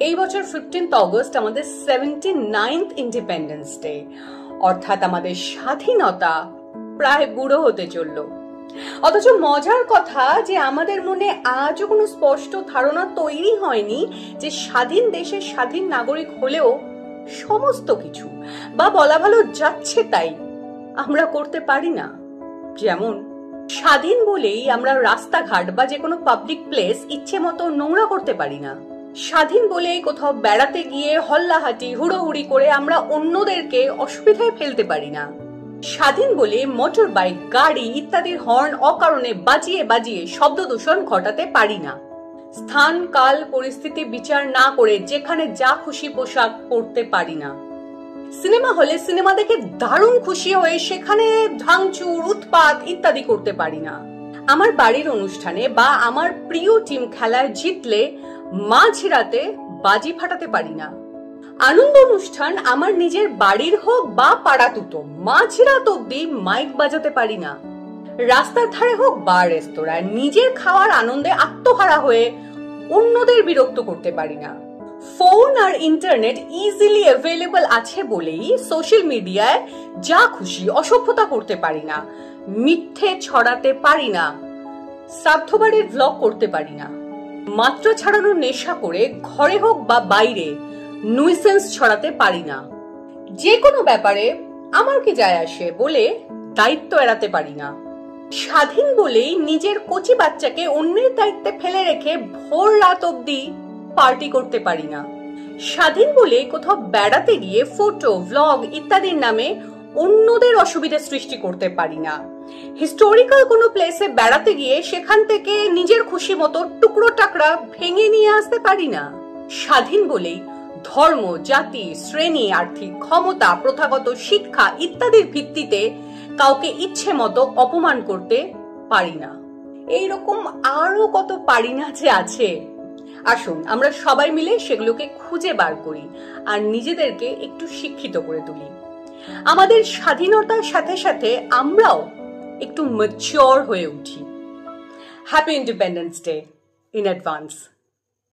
এই বছর 15th August আমাদের 79th ইন্ডিপেন্ডেন্স ডে, অর্থাৎ আমাদের স্বাধীনতা প্রায় বুড়ো হতে চলল। অথচ মজার কথা যে আমাদের মনে আজও কোনো স্পষ্ট ধারণা তৈরি হয়নি যে স্বাধীন দেশের স্বাধীন নাগরিক হলেও সমস্ত কিছু, বা বলা ভালো যাচ্ছে তাই, আমরা করতে পারি না। যেমন স্বাধীন বলেই আমরা রাস্তাঘাট বা যে কোনো পাবলিক প্লেস ইচ্ছে মতো নোংরা করতে পারি না। স্বাধীন বলেই কোথাও বেড়াতে গিয়ে হল্লাহাটি হুড়োহুড়ি করে আমরা অন্যদেরকে অসুবিধায় ফেলতে পারি না। স্বাধীন বলে মোটর বাইক, গাড়ি ইত্যাদির হর্ন অকারণে বাজিয়ে বাজিয়ে শব্দ দূষণ ঘটাতে পারি না। স্থান কাল পরিস্থিতি বিচার না করে যেখানে যা খুশি পোশাক পরতে পারি না। সিনেমা হলে সিনেমা দেখে দারুণ খুশি হয়ে সেখানে ভাঙচুর উৎপাত ইত্যাদি করতে পারি না। আমার বাড়ির অনুষ্ঠানে বা আমার প্রিয় টিম খেলায় জিতলে মাঝরাতে বাজি ফাটাতে পারি না। আনন্দ অনুষ্ঠান আমার নিজের বাড়ির হোক বা পাড়াতুতো, মাঝরাত অব্দি মাইক বাজাতে পারি না। রাস্তার ধারে হোক বা রেস্তোরাঁ, নিজের খাওয়ার আনন্দে আত্মহারা হয়ে অন্যদের বিরক্ত করতে পারি না। ফোন আর ইন্টারনেট ইজিলি অ্যাভেলেবল আছে বলেই সোশ্যাল মিডিয়ায় যা খুশি অসভ্যতা করতে পারি না, মিথ্যে ছড়াতে পারি না, স্বার্থবাড়ির ব্লগ করতে পারি না। মাত্রা ছাড়ানোর নেশা করে ঘরে হোক বা বাইরে নুইসেন্স ছড়াতে পারি না। যে কোনো ব্যাপারে আমার কি যায় আসে বলে দায়িত্ব এড়াতে পারি না। স্বাধীন বলেই নিজের কচি বাচ্চাকে অন্যের দায়িত্বে ফেলে রেখে ভোর রাত অব্দি পার্টি করতে পারি না। স্বাধীন বলে কোথাও বেড়াতে গিয়ে ফটো ভ্লগ ইত্যাদির নামে অন্যদের অসুবিধা সৃষ্টি করতে পারি না। হিস্টোরিক্যাল কোনো প্লেসে বেড়াতে গিয়ে সেখান থেকে নিজের খুশি মতো টুকরো টাকরা ভেঙে নিয়ে আসতে পারি না। স্বাধীন বলেই ধর্ম, জাতি, শ্রেণী, আর্থিক ক্ষমতা, প্রথাগত শিক্ষা ইত্যাদির ভিত্তিতে কাউকে ইচ্ছে মতো অপমান করতে পারি না। এইরকম আরো কত পারি না যে আছে। আসুন আমরা সবাই মিলে সেগুলোকে খুঁজে বার করি আর নিজেদেরকে একটু শিক্ষিত করে তুলি। আমাদের স্বাধীনতার সাথে সাথে আমরাও একটু ম্যাচিওর হয়ে উঠি। Happy independence day in advance.